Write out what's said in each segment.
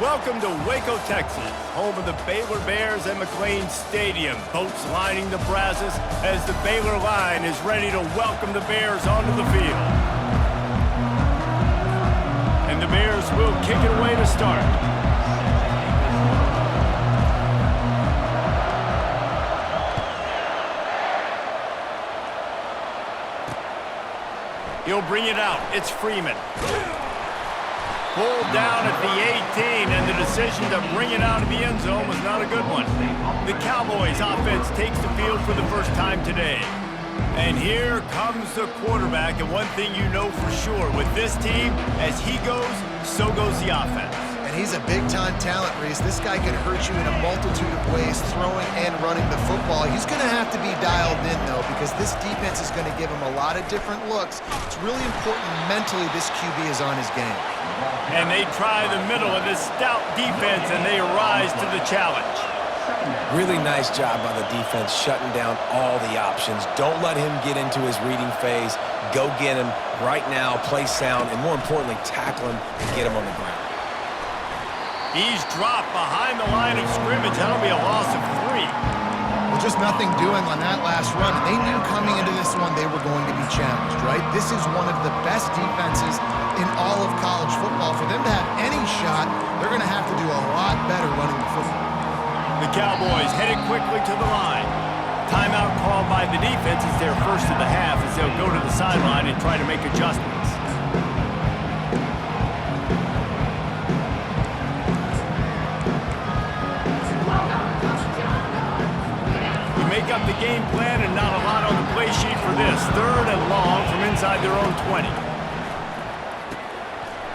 Welcome to Waco, Texas, home of the Baylor Bears and McLean Stadium. Boats lining the Brazos as the Baylor line is ready to welcome the Bears onto the field. And the Bears will kick it away to start. He'll bring it out. It's Freeman. Pulled down at the 18, and the decision to bring it out of the end zone was not a good one. The Cowboys offense takes the field for the first time today. And here comes the quarterback, and one thing you know for sure, with this team, as he goes, so goes the offense. And he's a big-time talent, Reese. This guy can hurt you in a multitude of ways, throwing and running the football. He's going to have to be dialed in, though, because this defense is going to give him a lot of different looks. It's really important mentally this QB is on his game. And they try the middle of this stout defense, and they rise to the challenge. Really nice job by the defense shutting down all the options. Don't let him get into his reading phase. Go get him right now, play sound, and more importantly, tackle him and get him on the ground. He's dropped behind the line of scrimmage. That'll be a loss of 3. Well, just nothing doing on that last run. And they knew coming into this one they were going to be challenged, right? This is one of the best defenses in all of college football. For them to have any shot, they're going to have to do a lot better running the football. The Cowboys headed quickly to the line. Timeout called by the defense is their first of the half as they'll go to the sideline and try to make adjustments. We make up the game plan and not a lot on the play sheet for this. 3rd and long from inside their own 20.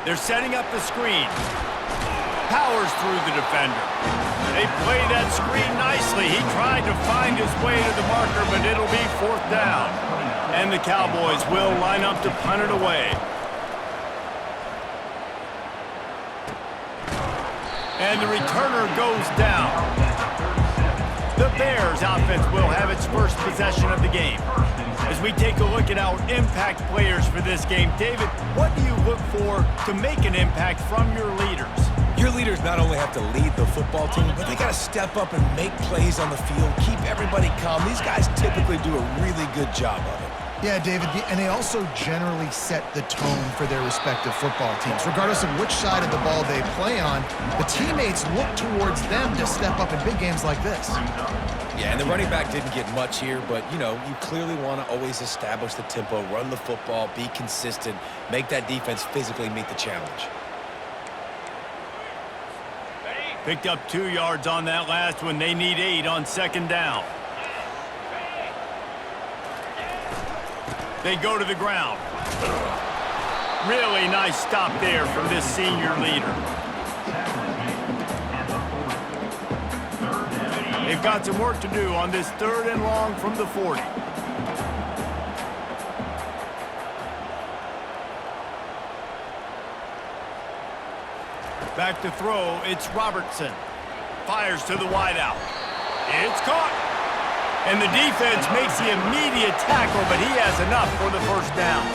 They're setting up the screen. Powers through the defender. They play that screen nicely. He tried to find his way to the marker, but it'll be 4th down. And the Cowboys will line up to punt it away. And the returner goes down. The Bears offense will have its first possession of the game. As we take a look at our impact players for this game, David, what do you look for to make an impact from your leaders? Your leaders not only have to lead the football team, but they got to step up and make plays on the field, keep everybody calm. These guys typically do a really good job of it. Yeah, David, and they also generally set the tone for their respective football teams. Regardless of which side of the ball they play on, the teammates look towards them to step up in big games like this. Yeah, and the running back didn't get much here, but, you know, you clearly want to always establish the tempo, run the football, be consistent, make that defense physically meet the challenge. Picked up 2 yards on that last one. They need 8 on 2nd down. They go to the ground. Really nice stop there from this senior leader. They've got some work to do on this 3rd and long from the 40. Back to throw, it's Robertson. Fires to the wideout. It's caught. And the defense makes the immediate tackle, but he has enough for the 1st down.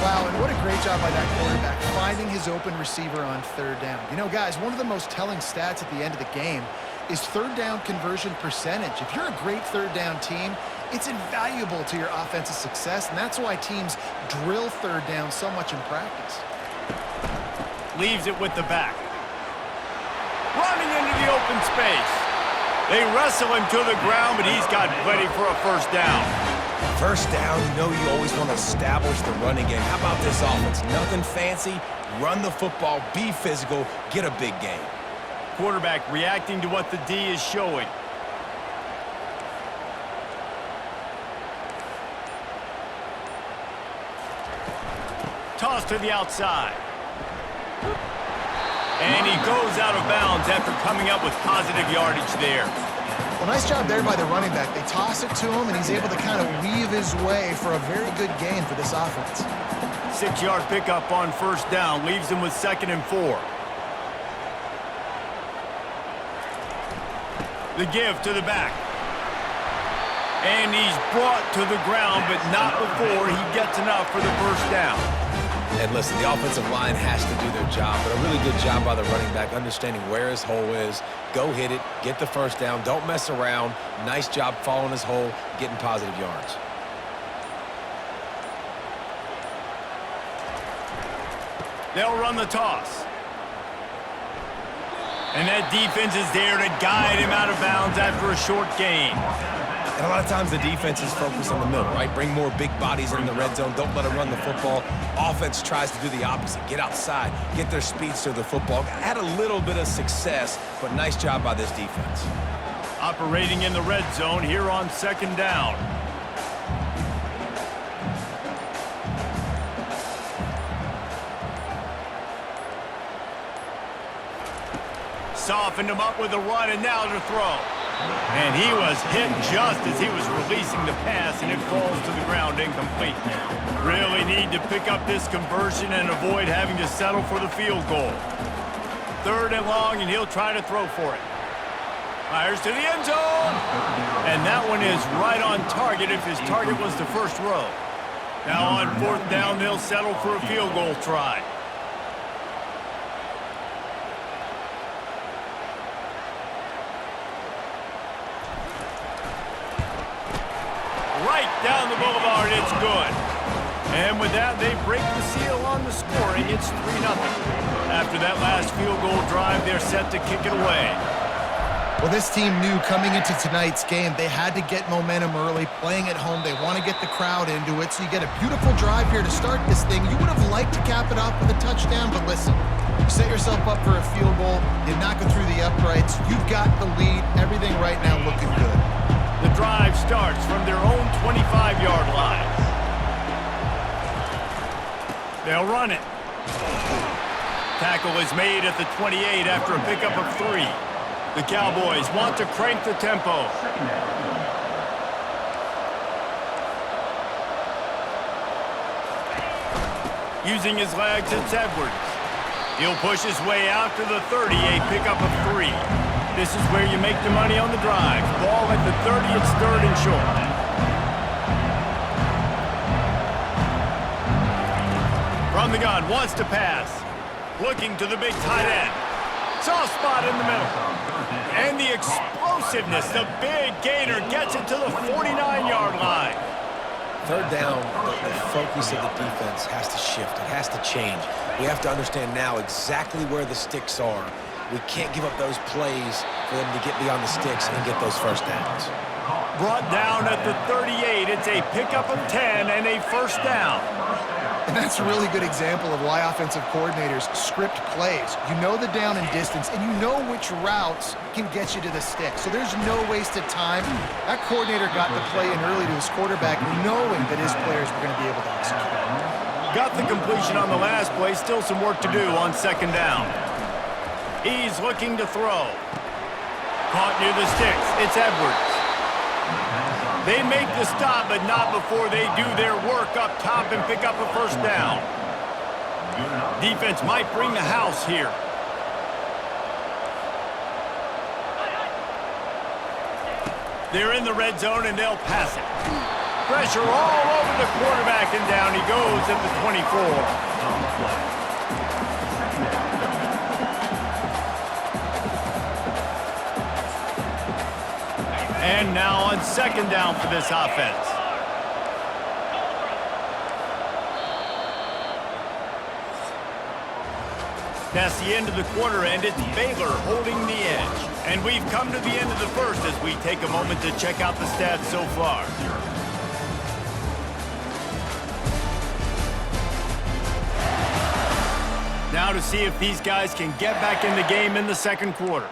Wow, and what a great job by that quarterback, finding his open receiver on 3rd down. You know, guys, one of the most telling stats at the end of the game is 3rd down conversion percentage. If you're a great 3rd down team, it's invaluable to your offensive success, and that's why teams drill 3rd down so much in practice. Leaves it with the back. Running into the open space. They wrestle him to the ground, but he's got plenty for a 1st down. 1st down, you know you always want to establish the running game. How about this offense? Nothing fancy. Run the football, be physical, get a big gain. Quarterback reacting to what the D is showing. Toss to the outside. And he goes out of bounds after coming up with positive yardage there. Well, nice job there by the running back. They toss it to him, and he's able to kind of weave his way for a very good gain for this offense. 6-yard pickup on 1st down. Leaves him with 2nd and 4. The give to the back. And he's brought to the ground, but not before he gets enough for the 1st down. And listen, the offensive line has to do their job, but a really good job by the running back understanding where his hole is. Go hit it, get the first down, don't mess around. Nice job following his hole, getting positive yards. They'll run the toss. And that defense is there to guide him out of bounds after a short gain. And a lot of times the defense is focused on the middle, right? Bring more big bodies in the red zone. Don't let them run the football. Offense tries to do the opposite. Get outside. Get their speeds to the football. Had a little bit of success, but nice job by this defense. Operating in the red zone here on second down. Softened him up with a run, and now to throw. And he was hit just as he was releasing the pass, and it falls to the ground incomplete. Really need to pick up this conversion and avoid having to settle for the field goal. 3rd and long, and he'll try to throw for it. Fires to the end zone. And that one is right on target if his target was the first row. Now on 4th down, they'll settle for a field goal try. Right down the boulevard, it's good. And with that, they break the seal on the scoring. It's 3-0. After that last field goal drive, they're set to kick it away. Well, this team knew coming into tonight's game they had to get momentum early. Playing at home, they want to get the crowd into it. So you get a beautiful drive here to start this thing. You would have liked to cap it off with a touchdown, but listen, you set yourself up for a field goal. You knock it through the uprights. You've got the lead. Everything right now looking good. The drive starts from their own 25-yard line. They'll run it. Tackle is made at the 28 after a pickup of 3. The Cowboys want to crank the tempo. Using his legs, it's Edwards. He'll push his way out to the 30, a pickup of 3. This is where you make the money on the drive. Ball at the 30, it's 3rd and short. From the gun, wants to pass. Looking to the big tight end. Soft spot in the middle. And the explosiveness, the big gainer gets it to the 49-yard line. 3rd down, the focus of the defense has to shift. It has to change. We have to understand now exactly where the sticks are. We can't give up those plays for them to get beyond the sticks and get those first downs. Brought down at the 38. It's a pickup of 10 and a first down. And that's a really good example of why offensive coordinators script plays. You know the down and distance, and you know which routes can get you to the stick. So there's no wasted time. That coordinator got the play in early to his quarterback, knowing that his players were going to be able to execute. Got the completion on the last play. Still some work to do on 2nd down. He's looking to throw. Caught near the sticks. It's Edwards. They make the stop, but not before they do their work up top and pick up a first down. Defense might bring the house here. They're in the red zone, and they'll pass it. Pressure all over the quarterback, and down he goes at the 24. And now on 2nd down for this offense. That's the end of the quarter, and it's Baylor holding the edge. And we've come to the end of the first as we take a moment to check out the stats so far. Now to see if these guys can get back in the game in the 2nd quarter.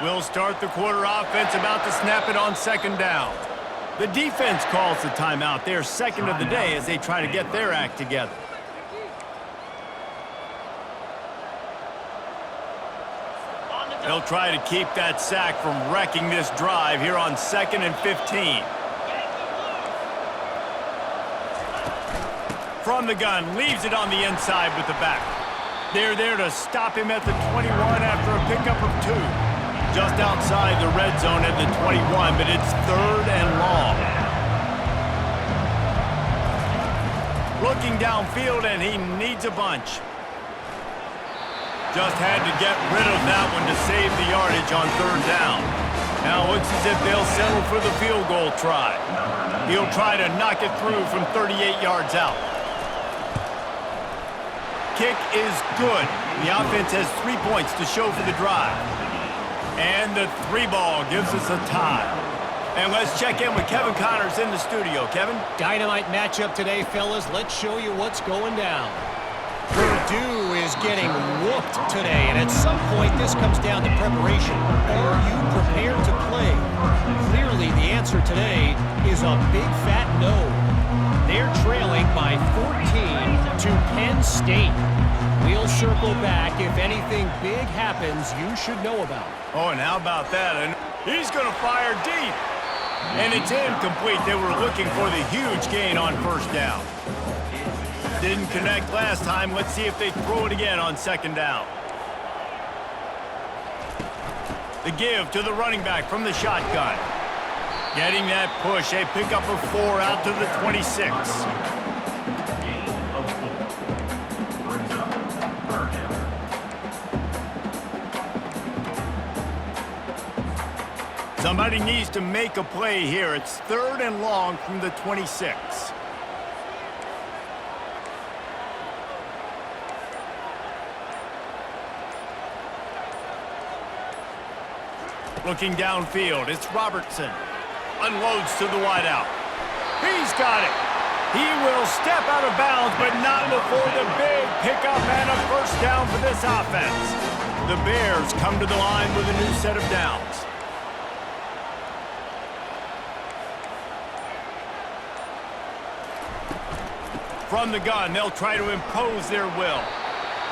We'll start the quarter. Offense about to snap it on 2nd down. The defense calls the timeout. They're 2nd of the day as they try to get their act together. They'll try to keep that sack from wrecking this drive here on 2nd and 15. From the gun, leaves it on the inside with the back. They're there to stop him at the 21 after a pickup of 2. Just outside the red zone at the 21, but it's 3rd and long. Looking downfield, and he needs a bunch. Just had to get rid of that one to save the yardage on 3rd down. Now it looks as if they'll settle for the field goal try. He'll try to knock it through from 38 yards out. Kick is good. The offense has 3 points to show for the drive. And the 3 ball gives us a tie. And let's check in with Kevin Connors in the studio. Kevin? Dynamite matchup today, fellas. Let's show you what's going down. Purdue is getting whooped today, and at some point this comes down to preparation. Are you prepared to play? Clearly the answer today is a big fat no. They're trailing by 14 to Penn State. We'll circle back if anything big happens you should know about. Oh, and how about that? And he's going to fire deep. And it's incomplete. They were looking for the huge gain on 1st down. Didn't connect last time. Let's see if they throw it again on 2nd down. The give to the running back from the shotgun. Getting that push. A pickup of 4 out to the 26. Somebody needs to make a play here. It's 3rd and long from the 26. Looking downfield, it's Robertson. Unloads to the wideout. He's got it. He will step out of bounds, but not before the big pickup and a 1st down for this offense. The Bears come to the line with a new set of downs. From the gun, they'll try to impose their will.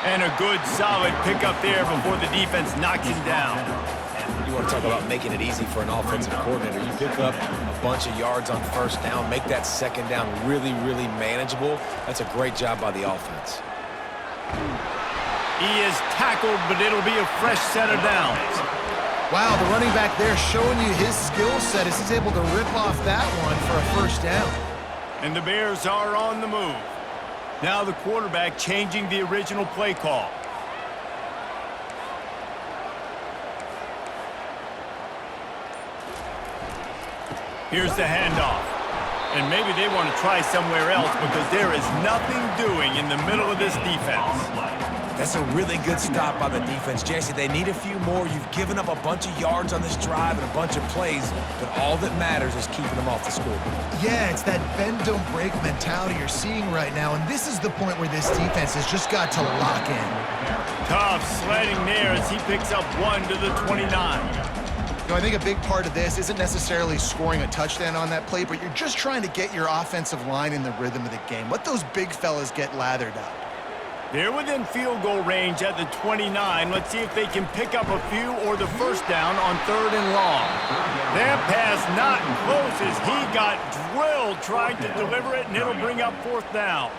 And a good, solid pickup there before the defense knocks him down. You want to talk about making it easy for an offensive coordinator. You pick up a bunch of yards on 1st down, make that 2nd down really, really manageable. That's a great job by the offense. He is tackled, but it'll be a fresh set of downs. Wow, the running back there showing you his skill set as he's able to rip off that one for a 1st down. And the Bears are on the move. Now the quarterback changing the original play call. Here's the handoff. And maybe they want to try somewhere else because there is nothing doing in the middle of this defense. That's a really good stop by the defense. Jesse, they need a few more. You've given up a bunch of yards on this drive and a bunch of plays, but all that matters is keeping them off the scoreboard. Yeah, it's that bend, don't break mentality you're seeing right now, and this is the point where this defense has just got to lock in. Tough sledding there as he picks up 1 to the 29. I think a big part of this isn't necessarily scoring a touchdown on that play, but you're just trying to get your offensive line in the rhythm of the game. Let those big fellas get lathered up. They're within field goal range at the 29. Let's see if they can pick up a few or the 1st down on 3rd and long. That pass not close as he got drilled trying to deliver it, and it'll bring up 4th down.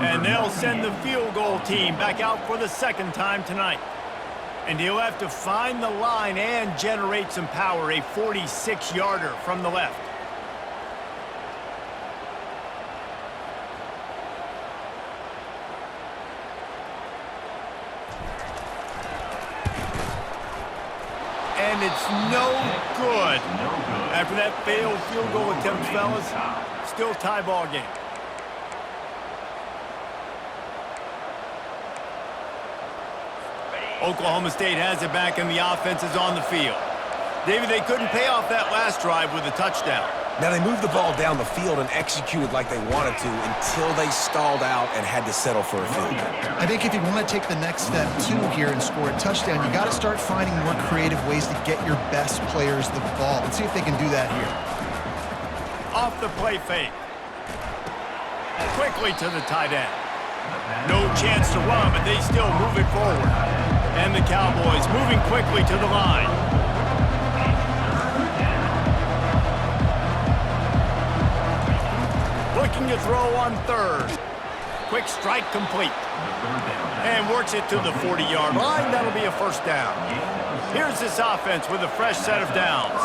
And they'll send the field goal team back out for the 2nd time tonight. And he'll have to find the line and generate some power, a 46-yarder from the left. And it's no good. After that failed field goal attempt, fellas, still tie ball game. Oklahoma State has it back and the offense is on the field. David, they couldn't pay off that last drive with a touchdown. Now they moved the ball down the field and executed like they wanted to until they stalled out and had to settle for a field goal. I think if you want to take the next step too here and score a touchdown, you got to start finding more creative ways to get your best players the ball. Let's see if they can do that here. Off the play fake. Quickly to the tight end. No chance to run, but they still move it forward. And the Cowboys moving quickly to the line. Looking to throw on 3rd. Quick strike complete. and works it to the 40-yard line. That'll be a first down. Here's this offense with a fresh set of downs.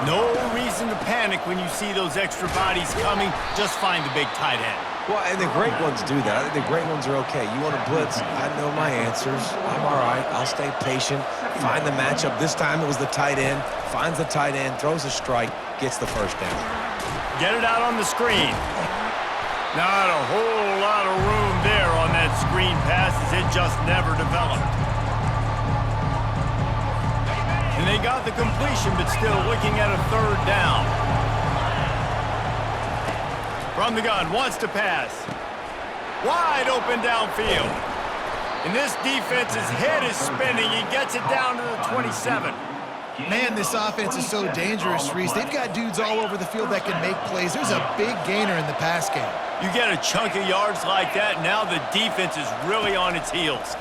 No reason to panic when you see those extra bodies coming. Just find the big tight end. Well, and the great ones do that. I think the great ones are okay. You want to blitz? I know my answers. I'm all right. I'll stay patient. Find the matchup. This time it was the tight end. Finds the tight end, throws a strike, gets the first down. Get it out on the screen. Not a whole lot of room there on that screen pass as it just never developed. And they got the completion, but still looking at a third down. From the gun, wants to pass. Wide open downfield. And this defense's head is spinning. He gets it down to the 27. Man, this offense is so dangerous, Reese. They've got dudes all over the field that can make plays. There's a big gainer in the pass game. You get a chunk of yards like that, now the defense is really on its heels.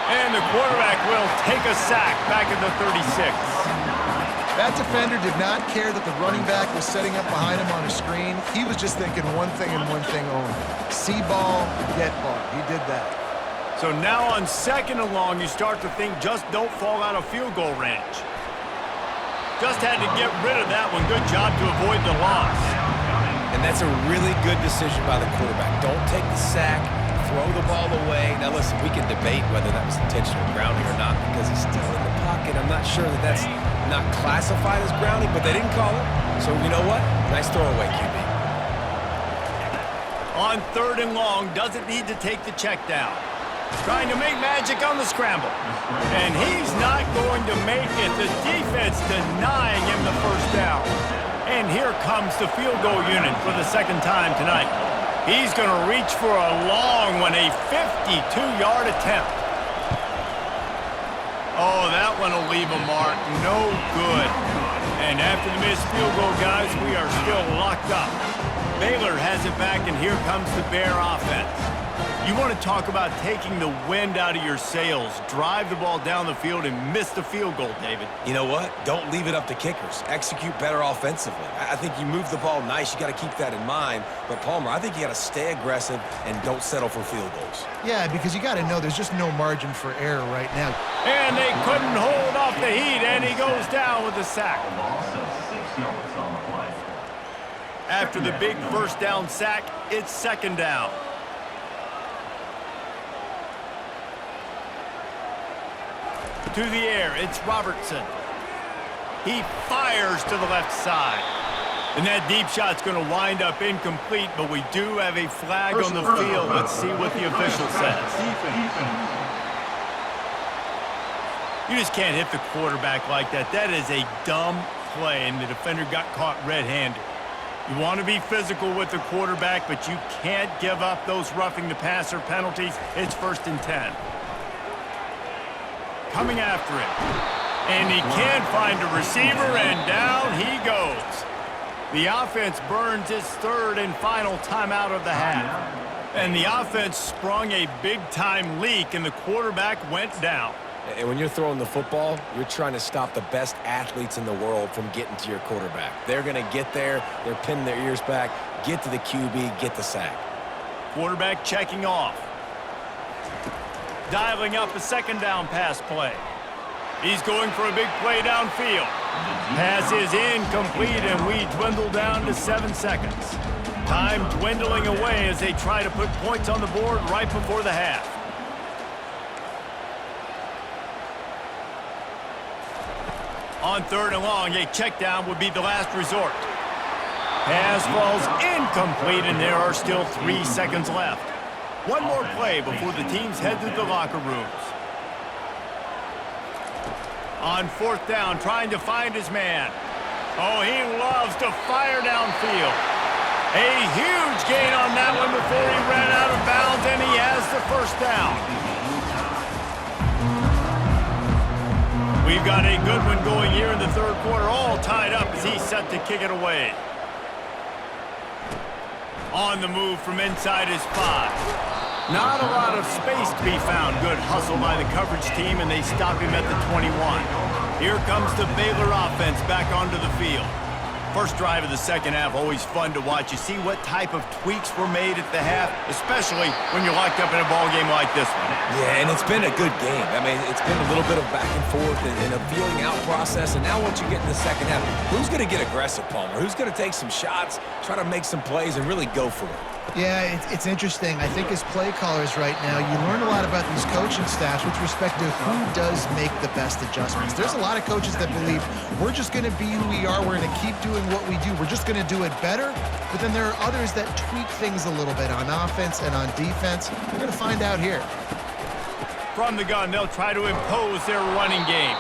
And the quarterback will take a sack back at the 36. That defender did not care that the running back was setting up behind him on a screen. He was just thinking one thing and one thing only. See ball, get ball. He did that. So now on second and long, you start to think just don't fall out of field goal range. Just had to get rid of that one. Good job to avoid the loss. And that's a really good decision by the quarterback. Don't take the sack, throw the ball away. Now listen, we can debate whether that was intentional grounding or not because he's still in the pocket. I'm not sure that that's not classified as grounding, but they didn't call it. So you know what? Nice throwaway, QB. On third and long, doesn't need to take the check down. Trying to make magic on the scramble. And he's not going to make it. The defense denying him the first down. And here comes the field goal unit for the second time tonight. He's going to reach for a long one, a 52-yard attempt. Oh, that one will leave a mark. No good. And after the missed field goal, guys, we are still locked up. Baylor has it back, and here comes the Bear offense. You want to talk about taking the wind out of your sails. Drive the ball down the field and miss the field goal, David. You know what? Don't leave it up to kickers. Execute better offensively. I think you move the ball nice. You got to keep that in mind. But, Palmer, I think you got to stay aggressive and don't settle for field goals. Yeah, because you got to know there's just no margin for error right now. And they couldn't hold off the heat, and he goes down with a sack. After the big first down sack, it's second down. To the air, it's Robertson. He fires to the left side. And that deep shot's going to wind up incomplete, but we do have a flag on the field. Let's see what the official says. You just can't hit the quarterback like that. That is a dumb play, and the defender got caught red-handed. You want to be physical with the quarterback, but you can't give up those roughing the passer penalties. It's 1st and 10. Coming after him. And he can't find a receiver, and down he goes. The offense burns its third and final timeout of the half. And the offense sprung a big-time leak, and the quarterback went down. And when you're throwing the football, you're trying to stop the best athletes in the world from getting to your quarterback. They're going to get there. They're pinning their ears back, get to the QB, get the sack. Quarterback checking off. Dialing up a second down pass play. He's going for a big play downfield. Pass is incomplete, and we dwindle down to 7 seconds. Time dwindling away as they try to put points on the board right before the half. On third and long, a check down would be the last resort. Pass falls incomplete, and there are still 3 seconds left. One more play before the teams head to the locker rooms. On fourth down, trying to find his man. Oh, he loves to fire downfield. A huge gain on that one before he ran out of bounds, and he has the first down. We've got a good one going here in the third quarter, all tied up as he's set to kick it away. On the move from inside his 5. Not a lot of space to be found. Good hustle by the coverage team, and they stop him at the 21. Here comes the Baylor offense back onto the field. First drive of the second half, always fun to watch. You see what type of tweaks were made at the half, especially when you're locked up in a ball game like this one. Yeah, and it's been a good game. I mean, it's been a little bit of back and forth and a feeling out process. And now once you get in the second half, who's going to get aggressive, Palmer? Who's going to take some shots, try to make some plays, and really go for it? Yeah, it's interesting. I think as play callers right now, you learn a lot about these coaching staffs with respect to who does make the best adjustments. There's a lot of coaches that believe we're just going to be who we are. We're going to keep doing what we do. We're just going to do it better. But then there are others that tweak things a little bit on offense and on defense. We're going to find out here. From the gun, they'll try to impose their running game.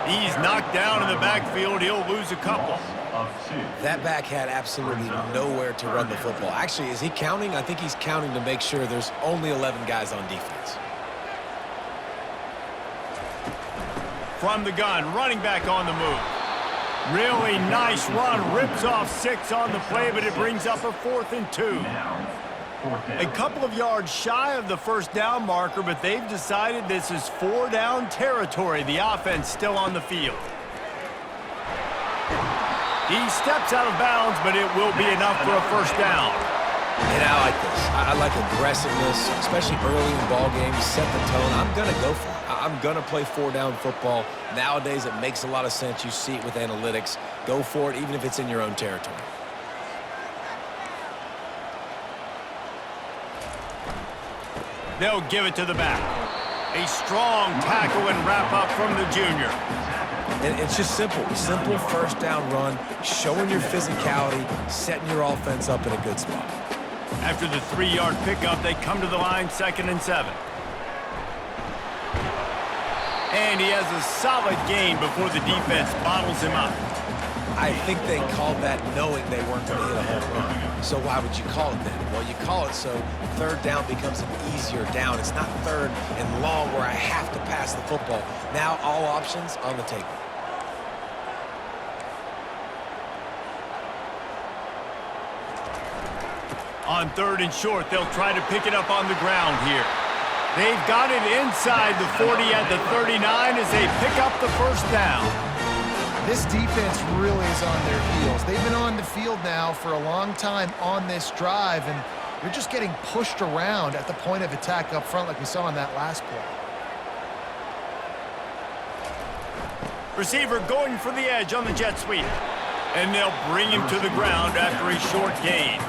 He's knocked down in the backfield. He'll lose a couple. That back had absolutely nowhere to run the football. Actually, is he counting? I think he's counting to make sure there's only 11 guys on defense. From the gun, running back on the move. Really nice run. Rips off 6 on the play, but it brings up a 4th and 2. A couple of yards shy of the first down marker, but they've decided this is 4-down territory. The offense still on the field. He steps out of bounds, but it will be enough for a first down. And I like this. I like aggressiveness, especially early in ball games. Set the tone. I'm going to go for it. I'm going to play 4-down football. Nowadays, it makes a lot of sense. You see it with analytics. Go for it, even if it's in your own territory. They'll give it to the back. A strong tackle and wrap up from the junior. And it's just simple. Simple first down run, showing your physicality, setting your offense up in a good spot. After the 3-yard pickup, they come to the line, 2nd and 7. And he has a solid gain before the defense bottles him up. I think they called that knowing they weren't going to hit a home run. So why would you call it then? Well, you call it so 3rd down becomes an easier down. It's not 3rd and long where I have to pass the football. Now all options on the table. On 3rd and short, they'll try to pick it up on the ground here. They've got it inside the 40 at the 39 as they pick up the first down. This defense really is on their heels. They've been on the field now for a long time on this drive, and they're just getting pushed around at the point of attack up front like we saw in that last play. Receiver going for the edge on the jet sweep. And they'll bring him to the ground after a short gain.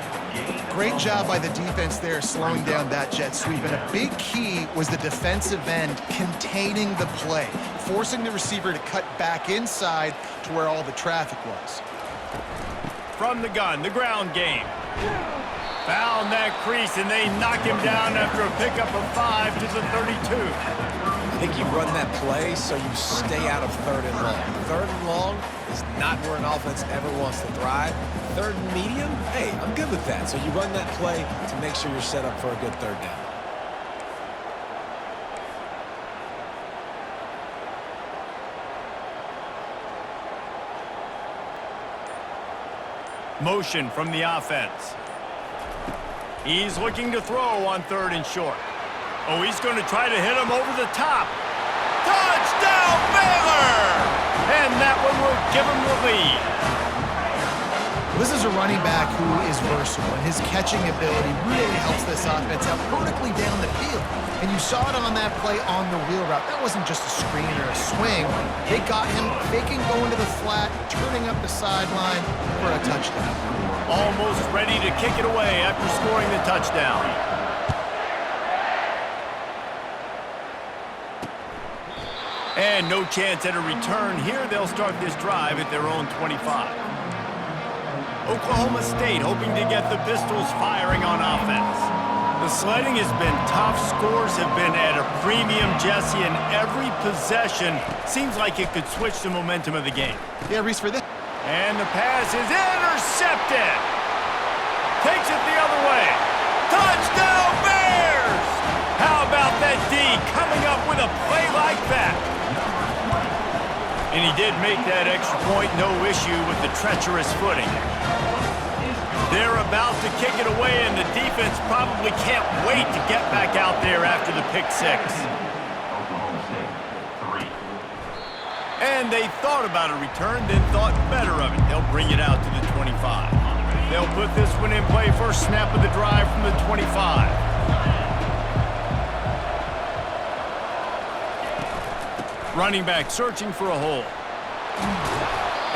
Great job by the defense there slowing down that jet sweep. And a big key was the defensive end containing the play, forcing the receiver to cut back inside to where all the traffic was. From the gun, the ground game. Found that crease, and they knock him down after a pickup of 5 to the 32. I think you run that play so you stay out of 3rd and long. 3rd and long is not where an offense ever wants to thrive. 3rd and medium, hey, I'm good with that. So you run that play to make sure you're set up for a good 3rd down. Motion from the offense. He's looking to throw on 3rd and short. Oh, he's going to try to hit him over the top. Touchdown, Baylor! And that one will give him the lead. This is a running back who is versatile, and his catching ability really helps this offense out vertically down the field. And you saw it on that play on the wheel route. That wasn't just a screen or a swing. They got him faking going to the flat, turning up the sideline for a touchdown. Almost ready to kick it away after scoring the touchdown. And no chance at a return here. They'll start this drive at their own 25. Oklahoma State hoping to get the Pistols firing on offense. The sledding has been tough. Scores have been at a premium, Jesse, and every possession seems like it could switch the momentum of the game. Yeah, Reese, for this. And the pass is intercepted. Takes it the other way. Touchdown, Bears! How about that D coming up with a play like that? And he did make that extra point, no issue with the treacherous footing. They're about to kick it away, and the defense probably can't wait to get back out there after the pick six. And they thought about a return, then thought better of it. They'll bring it out to the 25. They'll put this one in play. First snap of the drive from the 25. Running back searching for a hole.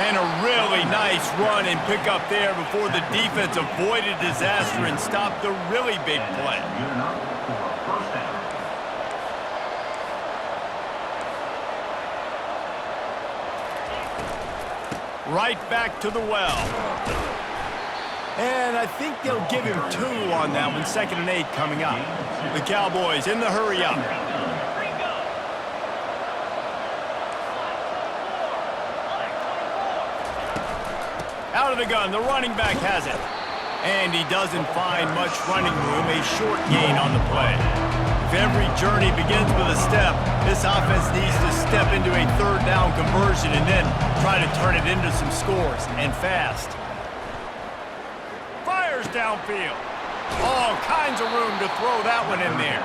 And a really nice run and pick up there before the defense avoided disaster and stopped the really big play. Right back to the well. And I think they'll give him 2 on that one. 2nd and 8 coming up. The Cowboys in the hurry up. Out of the gun, the running back has it. And he doesn't find much running room, a short gain on the play. If every journey begins with a step, this offense needs to step into a 3rd down conversion and then try to turn it into some scores, and fast. Fires downfield. All kinds of room to throw that one in there.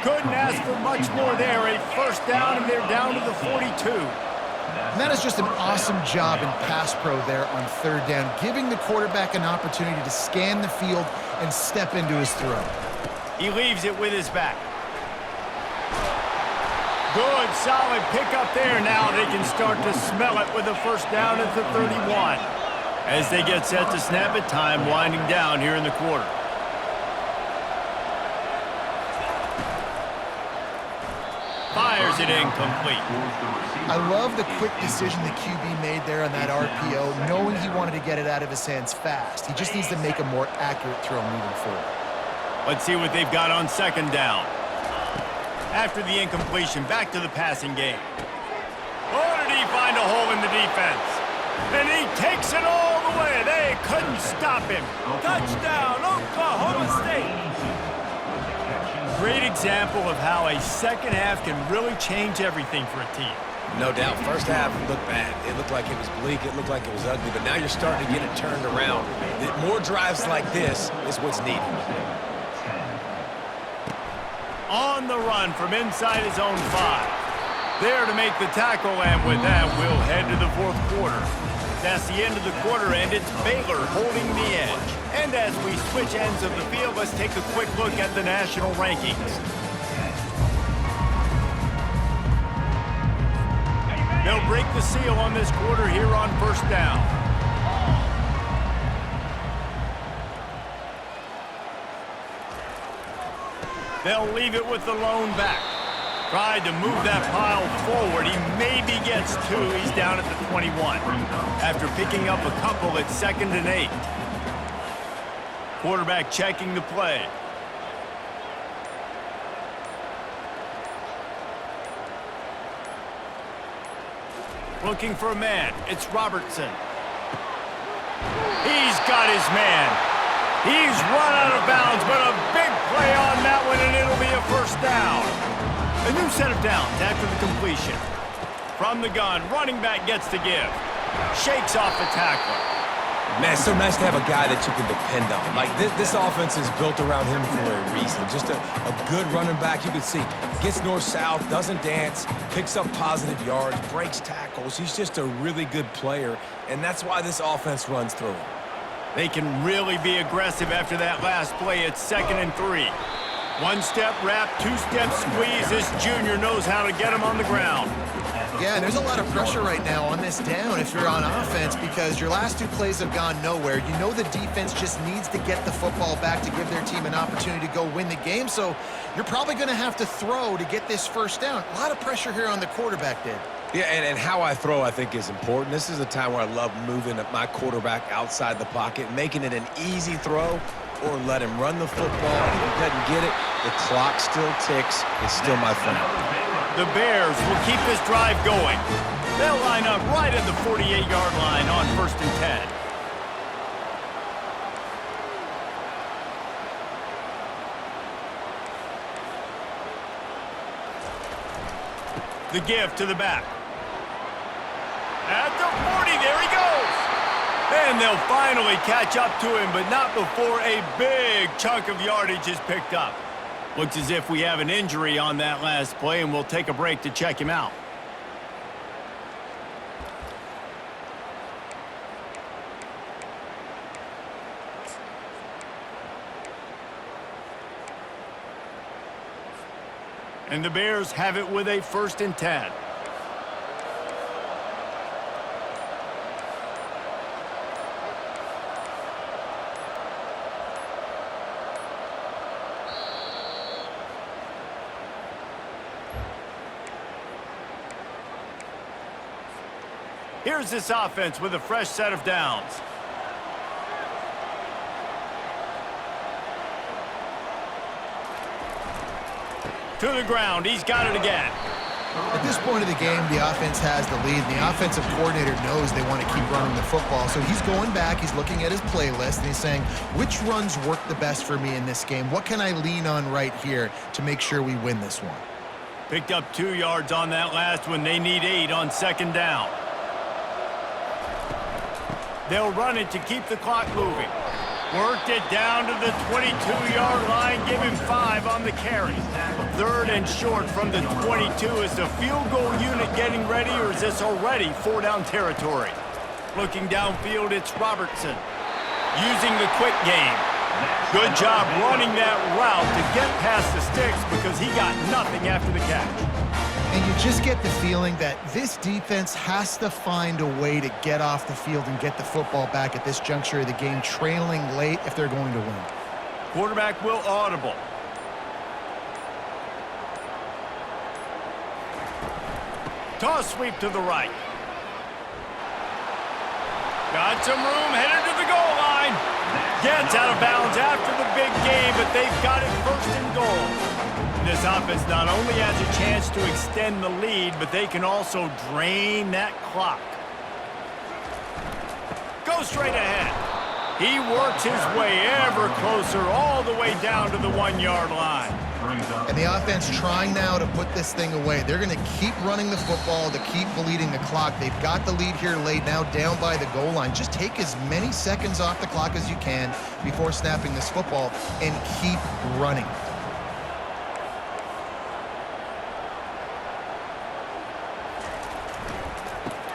Couldn't ask for much more there. A 1st down, and they're down to the 42. And that is just an awesome job in pass pro there on 3rd down, giving the quarterback an opportunity to scan the field and step into his throw. He leaves it with his back. Good, solid pickup there. Now they can start to smell it with a 1st down at the 31. As they get set to snap it, time winding down here in the quarter. Fires it incomplete. I love the quick decision the QB made there on that RPO, knowing he wanted to get it out of his hands fast. He just needs to make a more accurate throw moving forward. Let's see what they've got on 2nd down. After the incompletion, back to the passing game. Oh, did he find a hole in the defense? And he takes it all the way. They couldn't stop him. Touchdown, Oklahoma State. Great example of how a 2nd half can really change everything for a team. No doubt. 1st half looked bad. It looked like it was bleak. It looked like it was ugly. But now you're starting to get it turned around. More drives like this is what's needed. On the run from inside his own 5. There to make the tackle, and with that, we'll head to the 4th quarter. That's the end of the quarter, and it's Baylor holding the edge. And as we switch ends of the field, let's take a quick look at the national rankings. They'll break the seal on this quarter here on 1st down. They'll leave it with the lone back. Tried to move that pile forward. He maybe gets 2. He's down at the 21. After picking up a couple at 2nd and 8. Quarterback checking the play. Looking for a man. It's Robertson. He's got his man. He's run out of bounds, but a big play on that one, and it'll be a 1st down. A new set of downs after the completion. From the gun, running back gets to give. Shakes off the tackler. Man, it's so nice to have a guy that you can depend on. Like, this offense is built around him for a reason. Just a good running back. You can see, gets north-south, doesn't dance, picks up positive yards, breaks tackles. He's just a really good player, and that's why this offense runs through him. They can really be aggressive after that last play at 2nd and 3. 1-step wrap, 2-step squeeze. This junior knows how to get him on the ground. Yeah, and there's a lot of pressure right now on this down if you're on offense because your last 2 plays have gone nowhere. You know the defense just needs to get the football back to give their team an opportunity to go win the game, so you're probably going to have to throw to get this 1st down. A lot of pressure here on the quarterback, Dave. Yeah, and how I throw, I think, is important. This is a time where I love moving my quarterback outside the pocket, making it an easy throw, or let him run the football. If he doesn't get it, the clock still ticks. It's still my friend. The Bears will keep this drive going. They'll line up right at the 48-yard line on 1st and 10. The give to the back. At the 40, there he goes. And they'll finally catch up to him, but not before a big chunk of yardage is picked up. Looks as if we have an injury on that last play, and we'll take a break to check him out. And the Bears have it with a 1st and 10. Here's this offense with a fresh set of downs. To the ground. He's got it again. At this point of the game, the offense has the lead. The offensive coordinator knows they want to keep running the football. So he's going back, he's looking at his playlist, and he's saying, which runs work the best for me in this game? What can I lean on right here to make sure we win this one? Picked up 2 yards on that last one. They need 8 on 2nd down. They'll run it to keep the clock moving. Worked it down to the 22-yard line. Give him 5 on the carry. 3rd and short from the 22. Is the field goal unit getting ready, or is this already 4-down territory? Looking downfield, it's Robertson. Using the quick game. Good job running that route to get past the sticks because he got nothing after the catch. And you just get the feeling that this defense has to find a way to get off the field and get the football back at this juncture of the game, trailing late if they're going to win. Quarterback will audible. Toss sweep to the right. Got some room, headed to the goal line. Gets out of bounds after the big game, but they've got it 1st and goal. This offense not only has a chance to extend the lead, but they can also drain that clock. Go straight ahead. He works his way ever closer all the way down to the 1-yard line. And the offense trying now to put this thing away. They're going to keep running the football to keep bleeding the clock. They've got the lead here late, now down by the goal line. Just take as many seconds off the clock as you can before snapping this football and keep running.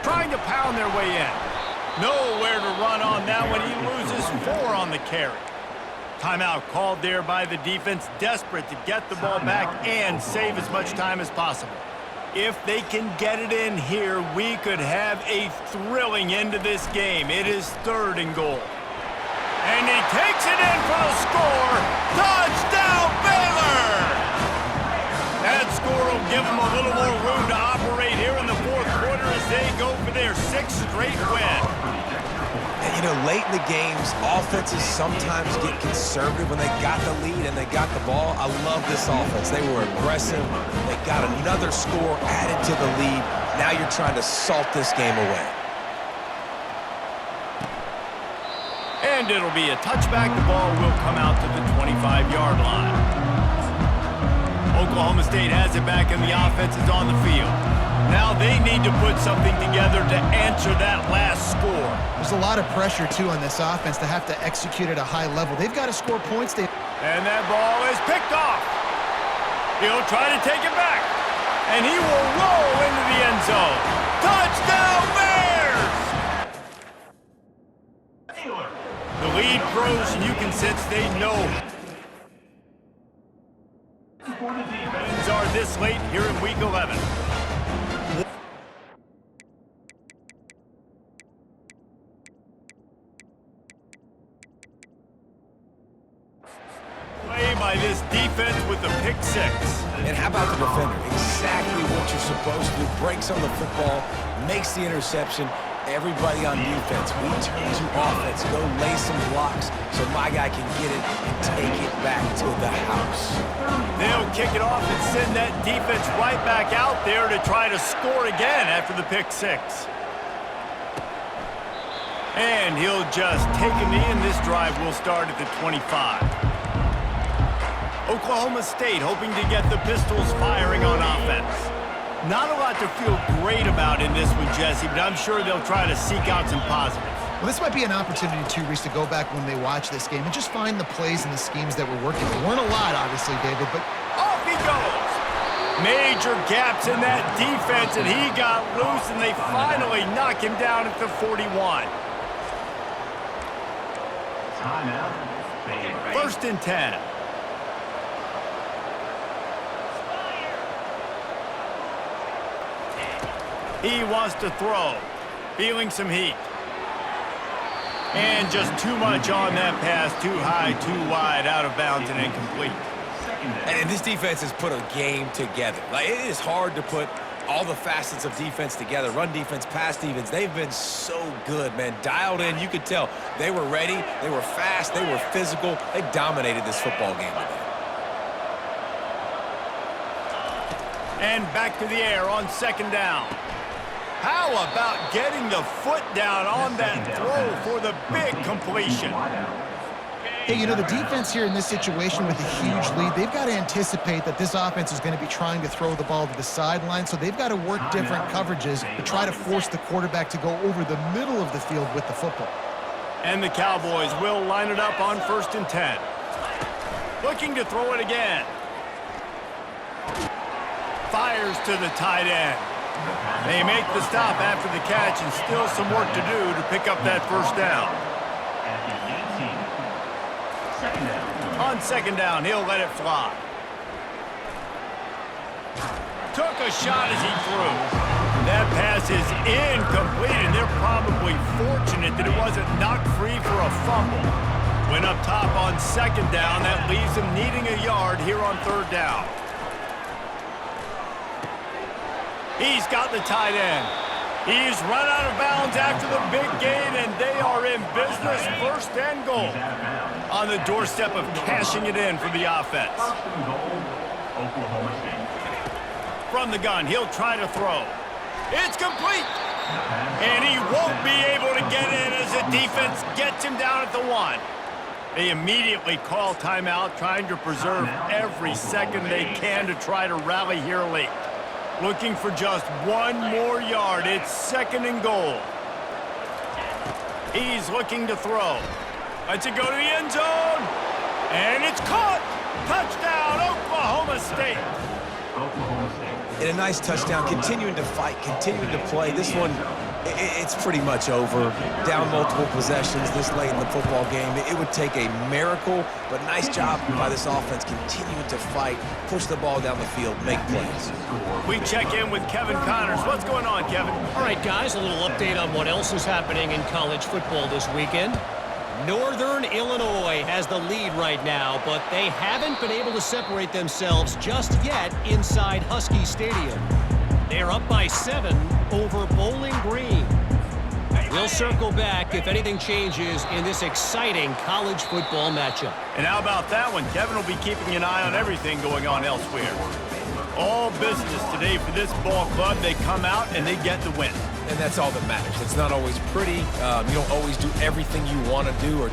Trying to pound their way in. Nowhere to run on that one. He loses 4 on the carry. Timeout called there by the defense, desperate to get the ball back and save as much time as possible. If they can get it in here, we could have a thrilling end to this game. It is 3rd and goal. And he takes it in for the score. Touchdown, Baylor! That score will give them a little more room to operate here in the 4th quarter as they go for their 6th straight win. And, you know, late in the games, offenses sometimes get conservative when they got the lead and they got the ball. I love this offense. They were aggressive. They got another score added to the lead. Now you're trying to salt this game away. And it'll be a touchback. The ball will come out to the 25-yard line. Oklahoma State has it back and the offense is on the field. Now they need to put something together to answer that last score. There's a lot of pressure, too, on this offense to have to execute at a high level. They've got to score points. And that ball is picked off. He'll try to take it back. And he will roll into the end zone. Touchdown, Bears! The lead grows, and you can sense they know. Wins are this late here in Week 11. Play by this defense with the pick 6. And how about the defender? Exactly what you're supposed to do. Breaks on the football, makes the interception. Everybody on defense, we turn to offense. Go lay some blocks so my guy can get it and take it back to the house. They'll kick it off and send that defense right back out there to try to score again after the pick 6. And he'll just take a knee, and this drive will start at the 25. Oklahoma State hoping to get the Pistols firing on offense. Not a lot to feel great about in this one, Jesse, but I'm sure they'll try to seek out some positives. Well, this might be an opportunity, too, Reese, to go back when they watch this game and just find the plays and the schemes that were working. There weren't a lot, obviously, David, but off he goes. Major gaps in that defense, and he got loose, and they finally knock him down at the 41. 1st and 10. He wants to throw. Feeling some heat. And just too much on that pass. Too high, too wide, out of bounds, and incomplete. And this defense has put a game together. Like, it is hard to put all the facets of defense together. Run defense, pass defense. They've been so good, man. Dialed in. You could tell they were ready. They were fast. They were physical. They dominated this football game today. And back to the air on second down. How about getting the foot down on that throw for the big completion? Hey, you know, the defense here in this situation with a huge lead, they've got to anticipate that this offense is going to be trying to throw the ball to the sideline, so they've got to work different coverages to try to force the quarterback to go over the middle of the field with the football. And the Cowboys will line it up on 1st and 10. Looking to throw it again. Fires to the tight end. They make the stop after the catch, and still some work to do to pick up that first down. On second down, he'll let it fly. Took a shot as he threw. That pass is incomplete, and they're probably fortunate that it wasn't knocked free for a fumble. Went up top on second down. That leaves them needing a yard here on 3rd down. He's got the tight end. He's run out of bounds after the big gain, and they are in business. 1st and goal. On the doorstep of cashing it in for the offense. From the gun, he'll try to throw. It's complete. And he won't be able to get in as the defense gets him down at the 1. They immediately call timeout, trying to preserve every second they can to try to rally here late. Looking for just 1 more yard. It's 2nd and goal. He's looking to throw. Lets it go to the end zone. And it's caught. Touchdown, Oklahoma State. And a nice touchdown, continuing to fight, continuing to play. This one, it's pretty much over. Down multiple possessions this late in the football game. It would take a miracle, but nice job by this offense continuing to fight, push the ball down the field, make plays. We check in with Kevin Connors. What's going on, Kevin? All right, guys, a little update on what else is happening in college football this weekend. Northern Illinois has the lead right now, but they haven't been able to separate themselves just yet inside Husky Stadium. They're up by 7 over Bowling Green. We'll circle back if anything changes in this exciting college football matchup. And how about that one? Kevin will be keeping an eye on everything going on elsewhere. All business today for this ball club. They come out and they get the win. And that's all that matters. It's not always pretty. You don't always do everything you want to do or